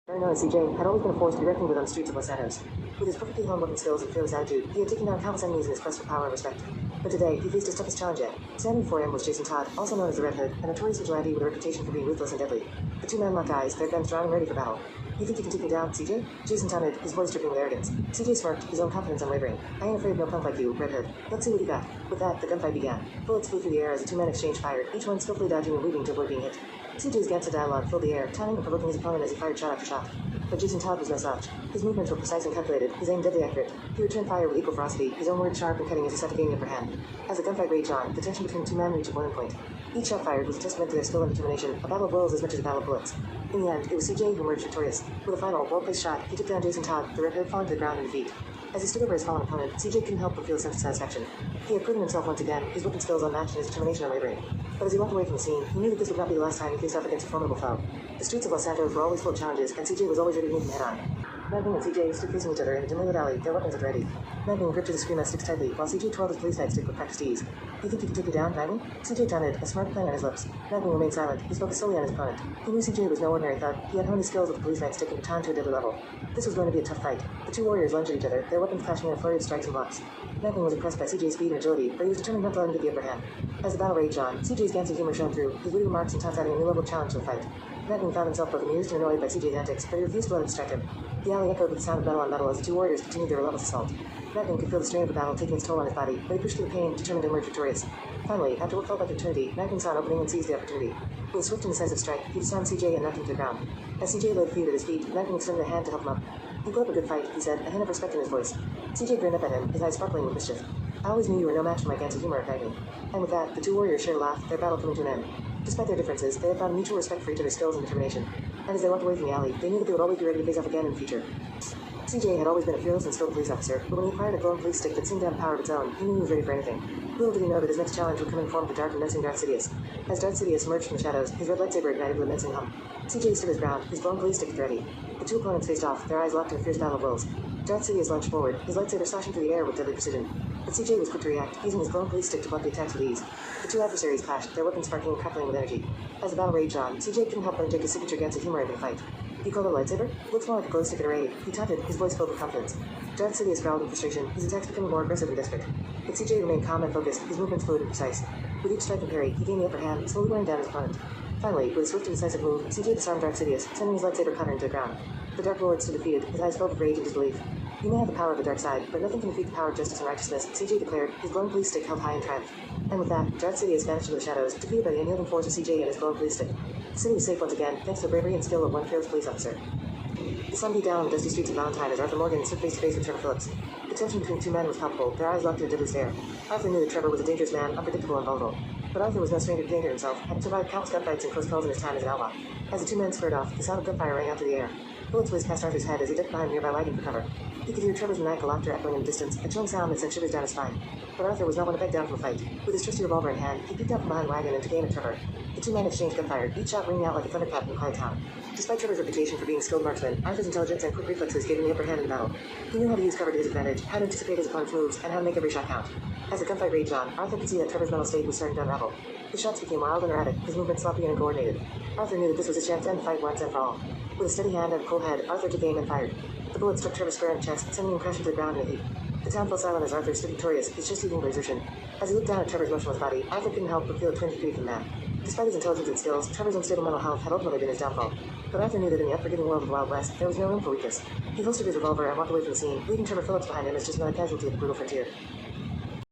Very known as CJ, had always been a force to be reckoned with on the streets of Los Santos. With his perfectly honed weapon skills and fearless attitude, he had taken down countless enemies in his quest for power and respect. But today, he faced his toughest challenge yet. Standing before him was Jason Todd, also known as the Red Hood, a notorious vigilante with a reputation for being ruthless and deadly. The two men locked eyes, their guns drawn and ready for battle. You think you can take me down, CJ? Jason taunted, his voice dripping with arrogance. CJ smirked, his own confidence unwavering. I ain't afraid of no punk like you, Red Hood. Let's see what you got. With that, the gunfight began. Bullets flew through the air as the two men exchanged fire, each one skillfully dodging and weaving to avoid being hit. CJ's Gansa dialogue filled the air, taunting and provoking his opponent as he fired shot after shot. But Jason Todd was no slouch. His movements were precise and calculated, his aim deadly accurate. He returned fire with equal ferocity, his own words sharp and cutting as he sought to gain the upper hand. As the gunfight raged on, the tension between the two men reached a boiling point. Each shot fired was a testament to their skill and determination, a battle of wills as much as a battle of bullets. In the end, it was CJ who emerged victorious. With a final, well-placed shot, he took down Jason Todd, the Red Hood falling to the ground in defeat. As he stood over his fallen opponent, CJ couldn't help but feel a sense of satisfaction. He had proven himself once again, his weapon skills unmatched and his determination unwavering. But as he walked away from the scene, he knew that this would not be the last time he faced off against a formidable foe. The streets of Los Santos were always full of challenges, and CJ was always ready to meet them head-on. Madwing and CJ stood facing each other in a dimly lit alley, their weapons at the ready. Madwing gripped his scream at sticks tightly, while CJ twirled his police nightstick with practiced ease. You think you can take me down, Madwing? CJ taunted, a smart plan on his lips. Madwing remained silent, his focus solely on his opponent. He knew CJ was no ordinary thug, he had honed his skills with the police nightstick and baton to a deadly level. This was going to be a tough fight. The two warriors lunged at each other, their weapons clashing in a flurry of strikes and blocks. Madwing was impressed by CJ's speed and agility, but he was determined not to let him get the upper hand. As the battle raged on, CJ's Gansa humor shone through, his witty remarks and taunts adding a new level of challenge to the fight. Madwing found himself both amused and annoyed by CJ's antics, but he refused to let him distract him. The alley echoed with the sound of metal on metal as the two warriors continued their relentless assault. Madwing could feel the strain of the battle taking its toll on his body, but he pushed through the pain, determined to emerge victorious. Finally, after what felt like eternity, Madwing saw an opening and seized the opportunity. With a swift and decisive strike, he disarmed CJ and knocked him to the ground. As CJ lay defeated at his feet, Madwing extended a hand to help him up. "You put up a good fight," he said, a hint of respect in his voice. CJ grinned up at him, his eyes sparkling with mischief. "I always knew you were no match for my Gansa humor, Madwing." And with that, the two warriors shared a laugh, their battle coming to an end. Despite their differences, they had found mutual respect for each other's skills and determination. And as they walked away from the alley, they knew that they would always be ready to face off again in the future. CJ had always been a fearless and skilled police officer, but when he acquired a glowing police stick that seemed to have power of its own, he knew he was ready for anything. Little did he know that his next challenge would come in the form of the dark and menacing Darth Sidious. As Darth Sidious emerged from the shadows, his red lightsaber ignited with a menacing hum. CJ stood his ground, his glowing police stick at the ready. The two opponents faced off, their eyes locked in a fierce battle of wills. Darth Sidious lunged forward, his lightsaber slashing through the air with deadly precision. But CJ was quick to react, using his glowing police stick to block the attacks with ease. The two adversaries clashed, their weapons sparking and crackling with energy. As the battle raged on, CJ couldn't help but inject his signature Gansa humor into the fight. "You call it a lightsaber? Looks more like a glow stick at a raid," he taunted, his voice filled with confidence. Darth Sidious growled in frustration, his attacks becoming more aggressive and desperate. But CJ remained calm and focused, his movements fluid and precise. With each strike and parry, he gained the upper hand, slowly wearing down his opponent. Finally, with a swift and decisive move, CJ disarmed Darth Sidious, sending his lightsaber clattering to the ground. The Dark Lord stood defeated, his eyes filled with rage and disbelief. "You may have the power of the dark side, but nothing can defeat the power of justice and righteousness," CJ declared, his glowing police stick held high in triumph. And with that, Darth Sidious vanished into the shadows, defeated by the unyielding force of CJ and his glowing police stick. The city was safe once again, thanks to the bravery and skill of one fearless police officer. The sun beat down on the dusty streets of Valentine as Arthur Morgan stood face to face with Trevor Phillips. The tension between the two men was palpable, their eyes locked in a deadly stare. Arthur knew that Trevor was a dangerous man, unpredictable and vulnerable. But Arthur was no stranger to danger himself, having survived countless gunfights and close calls in his time as an outlaw. As the two men squared off, the sound of gunfire rang out through the air. Bullets whizzed past Arthur's head as he ducked behind a nearby wagon for cover. He could hear Trevor's maniacal laughter echoing in the distance, a chilling sound that sent shivers down his spine. But Arthur was not one to back down from a fight. With his trusty revolver in hand, he peeked out from behind the wagon and took aim at Trevor. The two men exchanged gunfire, each shot ringing out like a thunderclap in a quiet town. Despite Trevor's reputation for being a skilled marksman, Arthur's intelligence and quick reflexes gave him the upper hand in the battle. He knew how to use cover to his advantage, how to anticipate his opponent's moves, and how to make every shot count. As the gunfight raged on, Arthur could see that Trevor's mental state was starting to unravel. His shots became wild and erratic, his movements sloppy and uncoordinated. Arthur knew that this was his chance to end the fight once and for all. With a steady hand and a cool head, Arthur took aim and fired. The bullet struck Trevor square in the chest, sending him crashing to the ground in a heap. The town fell silent as Arthur stood victorious, his chest heaving with exertion. As he looked down at Trevor's motionless body, Arthur couldn't help but feel a twinge of pity for the man. Despite his intelligence and skills, Trevor's unstable mental health had ultimately been his downfall. But Arthur knew that in the unforgiving world of the Wild West, there was no room for weakness. He holstered his revolver and walked away from the scene, leaving Trevor Phillips behind him as just another casualty of the brutal frontier.